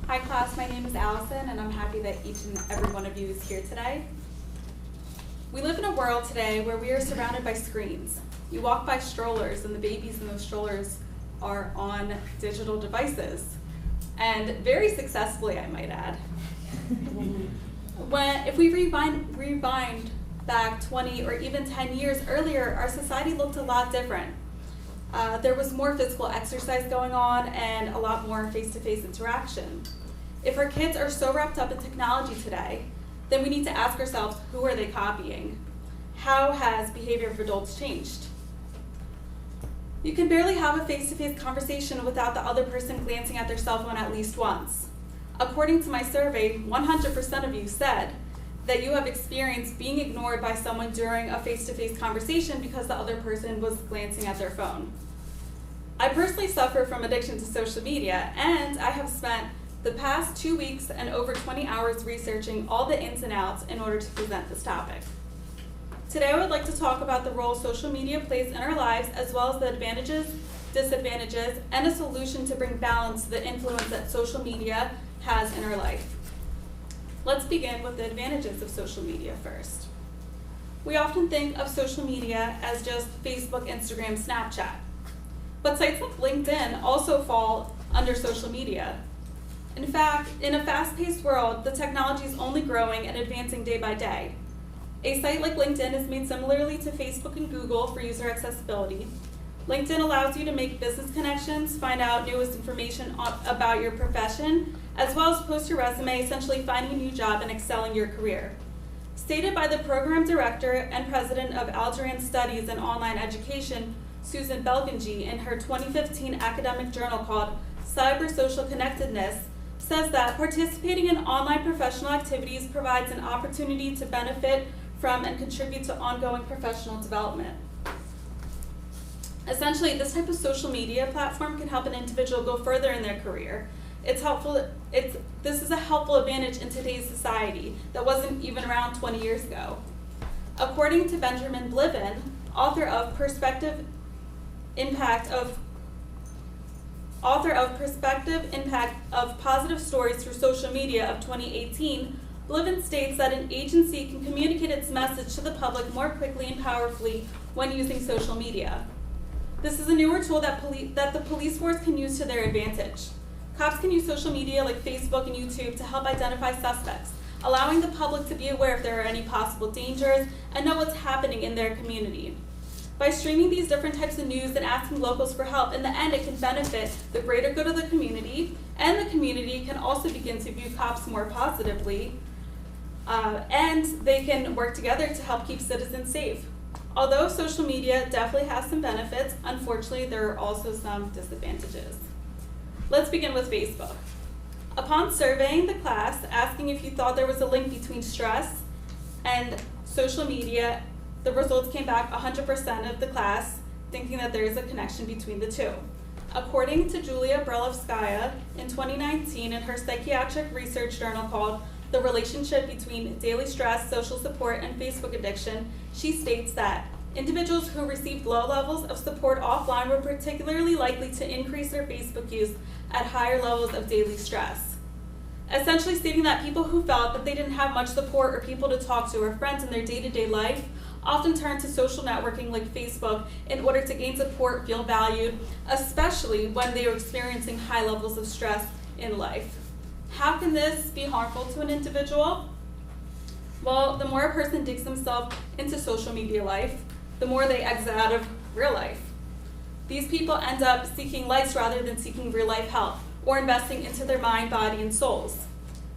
Hi class, my name is Allison and I'm happy that each and every one of you is here today. We live in a world today where we are surrounded by screens. You walk by strollers and the babies in those strollers are on digital devices, and very successfully, I might add. If we rewind back 20 or even 10 years earlier, our society looked a lot different. There was more physical exercise going on and a lot more face-to-face interaction. If our kids are so wrapped up in technology today, then we need to ask ourselves, who are they copying? How has behavior of adults changed? You can barely have a face-to-face conversation without the other person glancing at their cell phone at least once. According to my survey, 100% of you said that you have experienced being ignored by someone during a face-to-face conversation because the other person was glancing at their phone. I personally suffer from addiction to social media, and I have spent the past 2 weeks and over 20 hours researching all the ins and outs in order to present this topic. Today I would like to talk about the role social media plays in our lives, as well as the advantages, disadvantages, and a solution to bring balance to the influence that social media has in our life. Let's begin with the advantages of social media first. We often think of social media as just Facebook, Instagram, Snapchat. But sites like LinkedIn also fall under social media. In fact, in a fast-paced world, the technology is only growing and advancing day by day. A site like LinkedIn is made similarly to Facebook and Google for user accessibility. LinkedIn allows you to make business connections, find out newest information about your profession, as well as post your resume, essentially finding a new job and excelling your career. Stated by the program director and president of Algerian Studies and Online Education, Susan Belgenji, in her 2015 academic journal called Cyber-Social Connectedness, says that participating in online professional activities provides an opportunity to benefit from and contribute to ongoing professional development. Essentially, this type of social media platform can help an individual go further in their career. This is a helpful advantage in today's society that wasn't even around 20 years ago. According to Benjamin Bliven, author of Perspective Impact of Positive Stories Through Social Media of 2018, Bliven states that an agency can communicate its message to the public more quickly and powerfully when using social media. This is a newer tool that the police force can use to their advantage. Cops can use social media like Facebook and YouTube to help identify suspects, allowing the public to be aware if there are any possible dangers and know what's happening in their community. By streaming these different types of news and asking locals for help, in the end it can benefit the greater good of the community, and the community can also begin to view cops more positively, and they can work together to help keep citizens safe. Although social media definitely has some benefits, unfortunately there are also some disadvantages. Let's begin with Facebook. Upon surveying the class, asking if you thought there was a link between stress and social media, the results came back 100% of the class thinking that there is a connection between the two. According to Julia Brelovskaya, in 2019 in her psychiatric research journal called The Relationship Between Daily Stress, Social Support, and Facebook Addiction, she states that individuals who received low levels of support offline were particularly likely to increase their Facebook use at higher levels of daily stress. Essentially stating that people who felt that they didn't have much support or people to talk to or friends in their day-to-day life often turn to social networking like Facebook in order to gain support, feel valued, especially when they are experiencing high levels of stress in life. How can this be harmful to an individual? Well, the more a person digs themselves into social media life, the more they exit out of real life. These people end up seeking likes rather than seeking real life help or investing into their mind, body, and souls.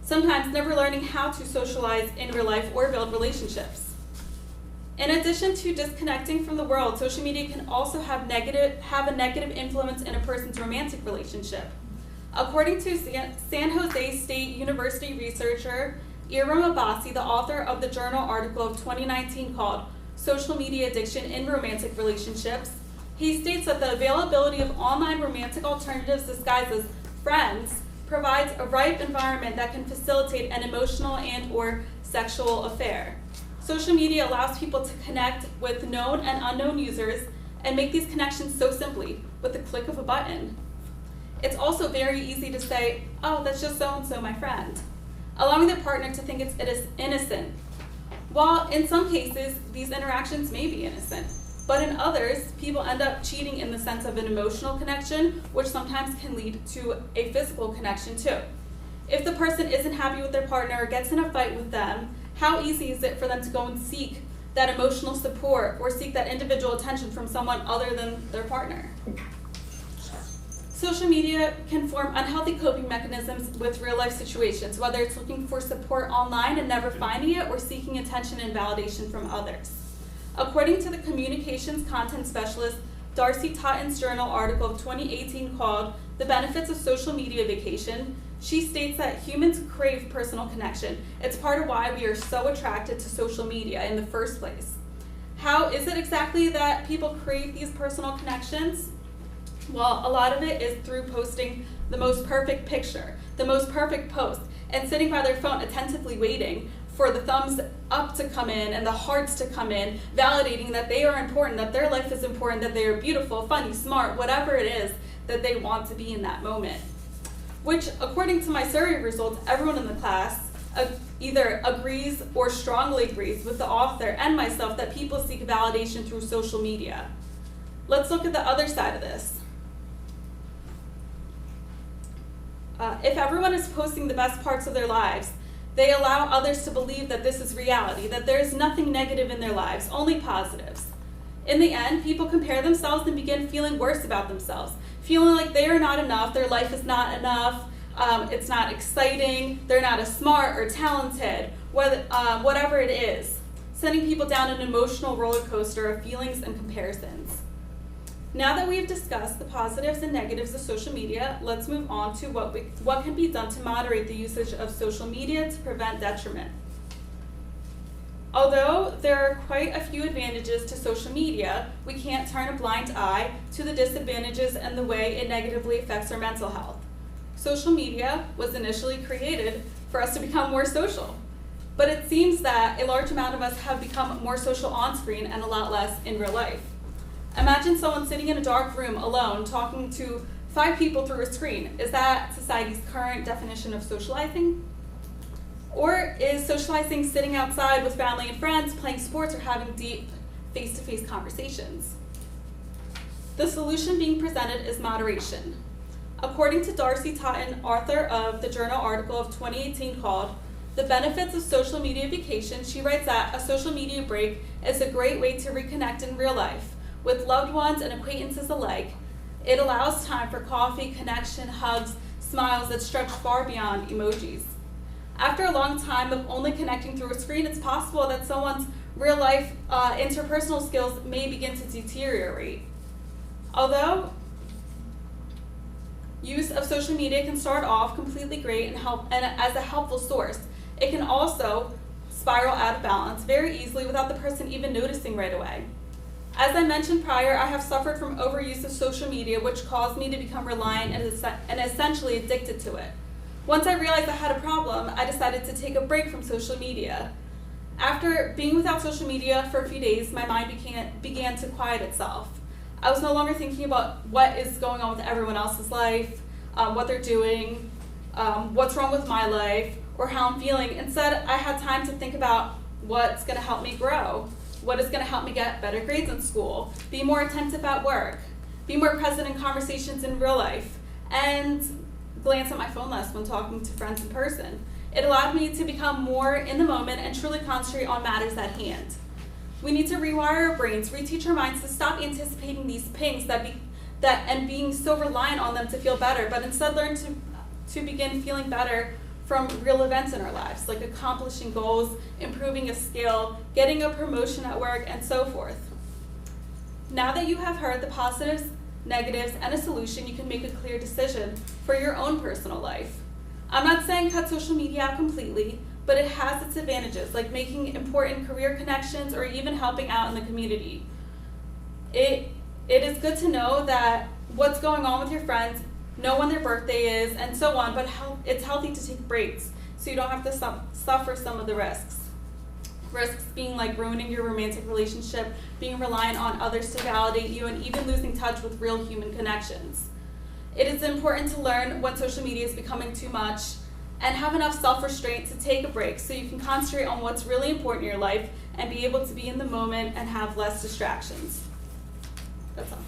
Sometimes never learning how to socialize in real life or build relationships. In addition to disconnecting from the world, social media can also have a negative influence in a person's romantic relationship. According to San Jose State University researcher Iram Abbasi, the author of the journal article of 2019 called Social Media Addiction in Romantic Relationships, he states that the availability of online romantic alternatives disguised as friends provides a ripe environment that can facilitate an emotional and/or sexual affair. Social media allows people to connect with known and unknown users and make these connections so simply with the click of a button. It's also very easy to say, oh, that's just so-and-so, my friend, allowing their partner to think it is innocent. While in some cases, these interactions may be innocent, but in others, people end up cheating in the sense of an emotional connection, which sometimes can lead to a physical connection too. If the person isn't happy with their partner or gets in a fight with them, how easy is it for them to go and seek that emotional support or seek that individual attention from someone other than their partner? Social media can form unhealthy coping mechanisms with real-life situations, whether it's looking for support online and never finding it or seeking attention and validation from others. According to the communications content specialist Darcy Totten's journal article of 2018 called The Benefits of Social Media Vacation, she states that humans crave personal connection. It's part of why we are so attracted to social media in the first place. How is it exactly that people crave these personal connections? Well, a lot of it is through posting the most perfect picture, the most perfect post, and sitting by their phone attentively waiting for the thumbs up to come in and the hearts to come in, validating that they are important, that their life is important, that they are beautiful, funny, smart, whatever it is that they want to be in that moment. Which, according to my survey results, everyone in the class either agrees or strongly agrees with the author and myself that people seek validation through social media. Let's look at the other side of this. If everyone is posting the best parts of their lives, they allow others to believe that this is reality, that there is nothing negative in their lives, only positives. In the end, people compare themselves and begin feeling worse about themselves, feeling like they are not enough, their life is not enough, it's not exciting, they're not as smart or talented, whatever it is, sending people down an emotional roller coaster of feelings and comparisons. Now that we've discussed the positives and negatives of social media, let's move on to what can be done to moderate the usage of social media to prevent detriment. Although there are quite a few advantages to social media, we can't turn a blind eye to the disadvantages and the way it negatively affects our mental health. Social media was initially created for us to become more social, but it seems that a large amount of us have become more social on screen and a lot less in real life. Imagine someone sitting in a dark room alone talking to 5 people through a screen. Is that society's current definition of socializing? Or is socializing sitting outside with family and friends, playing sports, or having deep face-to-face conversations? The solution being presented is moderation. According to Darcy Totten, author of the journal article of 2018 called The Benefits of Social Media Vacation, she writes that a social media break is a great way to reconnect in real life with loved ones and acquaintances alike. It allows time for coffee, connection, hugs, smiles that stretch far beyond emojis. After a long time of only connecting through a screen, it's possible that someone's real-life interpersonal skills may begin to deteriorate. Although use of social media can start off completely great and as a helpful source, it can also spiral out of balance very easily without the person even noticing right away. As I mentioned prior, I have suffered from overuse of social media, which caused me to become reliant and essentially addicted to it. Once I realized I had a problem, I decided to take a break from social media. After being without social media for a few days, my mind began to quiet itself. I was no longer thinking about what is going on with everyone else's life, what they're doing, what's wrong with my life, or how I'm feeling. Instead, I had time to think about what's going to help me grow, what is going to help me get better grades in school, be more attentive at work, be more present in conversations in real life, and glance at my phone less when talking to friends in person. It allowed me to become more in the moment and truly concentrate on matters at hand. We need to rewire our brains, reteach our minds to stop anticipating these pings and being so reliant on them to feel better, but instead learn to begin feeling better from real events in our lives, like accomplishing goals, improving a skill, getting a promotion at work, and so forth. Now that you have heard the positives, negatives, and a solution, you can make a clear decision for your own personal life. I'm not saying cut social media out completely, but it has its advantages, like making important career connections or even helping out in the community. It is good to know that what's going on with your friends, know when their birthday is, and so on, but it's healthy to take breaks so you don't have to suffer some of the risks. Risks being like ruining your romantic relationship, being reliant on others to validate you, and even losing touch with real human connections. It is important to learn when social media is becoming too much and have enough self-restraint to take a break so you can concentrate on what's really important in your life and be able to be in the moment and have less distractions. That's all.